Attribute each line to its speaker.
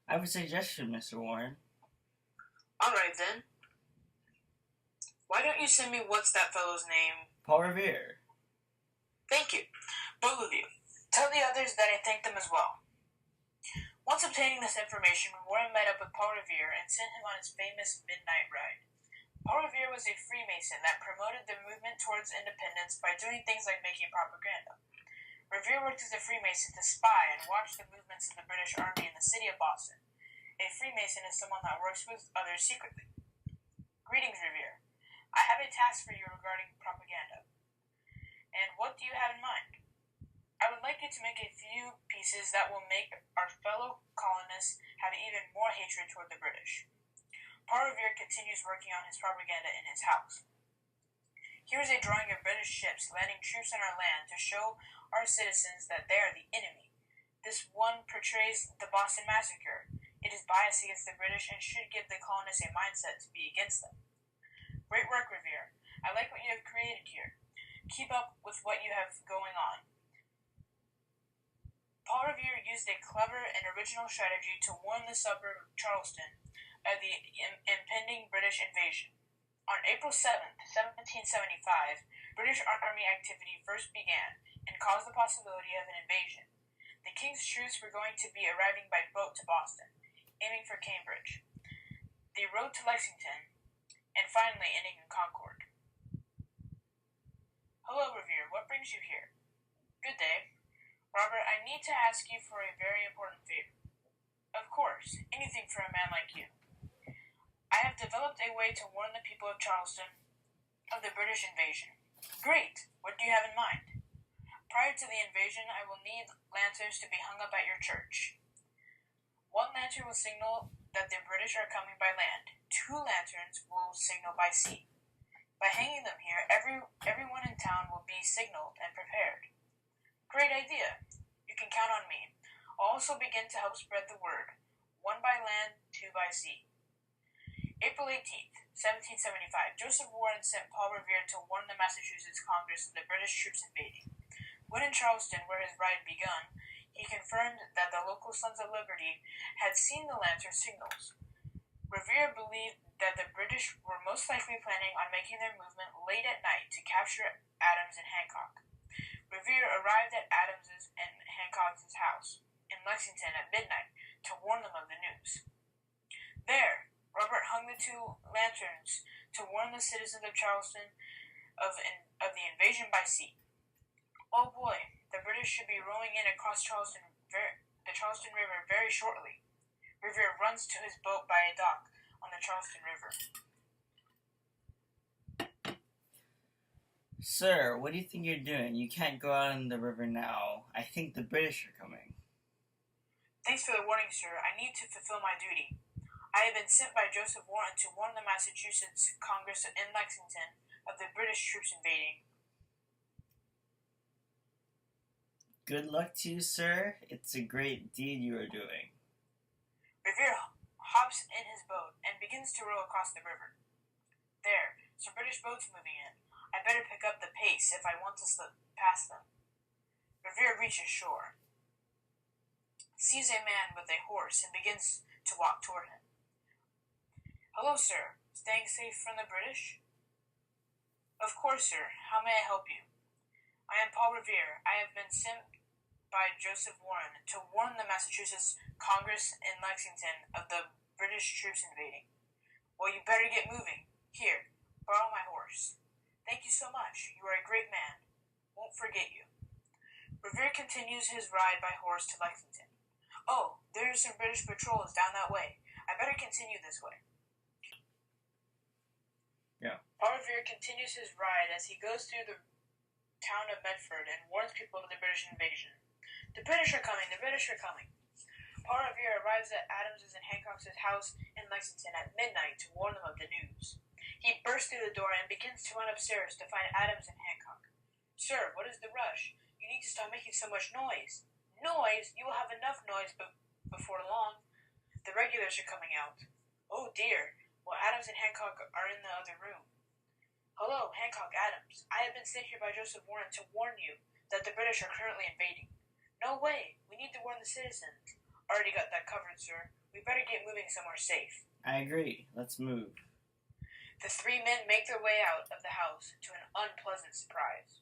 Speaker 1: I have a suggestion, Mr. Warren.
Speaker 2: Alright then. Why don't you send me what's that fellow's name?
Speaker 1: Paul Revere.
Speaker 2: Thank you. Both of you. Tell the others that I thank them as well. Once obtaining this information, Warren met up with Paul Revere and sent him on his famous midnight ride. Paul Revere was a Freemason that promoted the movement towards independence by doing things like making propaganda. Revere worked as a Freemason to spy and watch the movements of the British Army in the city of Boston. A Freemason is someone that works with others secretly. Greetings, Revere. I have a task for you regarding propaganda. And what do you have in mind? I would like you to make a few pieces that will make our fellow colonists have even more hatred toward the British. Paul Revere continues working on his propaganda in his house. Here is a drawing of British ships landing troops on our land to show our citizens that they are the enemy. This one portrays the Boston Massacre. It is biased against the British and should give the colonists a mindset to be against them. Great work, Revere. I like what you have created here. Keep up with what you have going on. Paul Revere used a clever and original strategy to warn the suburb of Charleston of the impending British invasion. On April 7th, 1775, British Army activity first began and caused the possibility of an invasion. The King's troops were going to be arriving by boat to Boston, aiming for Cambridge. They rode to Lexington, and finally ending in Concord. Hello, Revere. What brings you here? Good day. Robert, I need to ask you for a very important favor. Of course, anything for a man like you. I have developed a way to warn the people of Charleston of the British invasion. Great! What do you have in mind? Prior to the invasion, I will need lanterns to be hung up at your church. One lantern will signal that the British are coming by land. 2 lanterns will signal by sea. By hanging them here, everyone in town will be signaled and prepared. Great idea. You can count on me. I'll also begin to help spread the word. 1 by land, 2 by sea. April 18th, 1775, Joseph Warren sent Paul Revere to warn the Massachusetts Congress of the British troops invading. When in Charleston, where his ride begun, he confirmed that the local Sons of Liberty had seen the lantern signals. Revere believed that the British were most likely planning on making their movement late at night to capture Adams and Hancock. Revere arrived at Adams's and Hancock's house in Lexington at midnight to warn them of the news. There, Robert hung the 2 lanterns to warn the citizens of Charleston of the invasion by sea. Oh boy, the British should be rowing in across the Charleston River very shortly. Revere runs to his boat by a dock on the Charleston River.
Speaker 1: Sir, what do you think you're doing? You can't go out in the river now. I think the British are coming.
Speaker 2: Thanks for the warning, sir. I need to fulfill my duty. I have been sent by Joseph Warren to warn the Massachusetts Congress in Lexington of the British troops invading.
Speaker 1: Good luck to you, sir. It's a great deed you are doing.
Speaker 2: Revere hops in his boat and begins to row across the river. There, some British boats moving in. I better pick up the pace if I want to slip past them. Revere reaches shore, sees a man with a horse, and begins to walk toward him. Hello, sir. Staying safe from the British? Of course, sir. How may I help you? I am Paul Revere. I have been sent by Joseph Warren to warn the Massachusetts Congress in Lexington of the British troops invading. Well, you better get moving. Here, borrow my horse. Thank you so much. You are a great man. Won't forget you. Revere continues his ride by horse to Lexington. Oh, there are some British patrols down that way. I better continue this way.
Speaker 1: Yeah.
Speaker 2: Paul Revere continues his ride as he goes through the town of Medford and warns people of the British invasion. The British are coming. The British are coming. Paul Revere arrives at Adams's and Hancock's house in Lexington at midnight to warn them of the news. He bursts through the door and begins to run upstairs to find Adams and Hancock. Sir, what is the rush? You need to stop making so much noise. Noise? You will have enough noise before long. The regulars are coming out. Oh dear. Well, Adams and Hancock are in the other room. Hello, Hancock, Adams. I have been sent here by Joseph Warren to warn you that the British are currently invading. No way. We need to warn the citizens. Already got that covered, sir. We better get moving somewhere safe.
Speaker 1: I agree. Let's move.
Speaker 2: The three men make their way out of the house to an unpleasant surprise.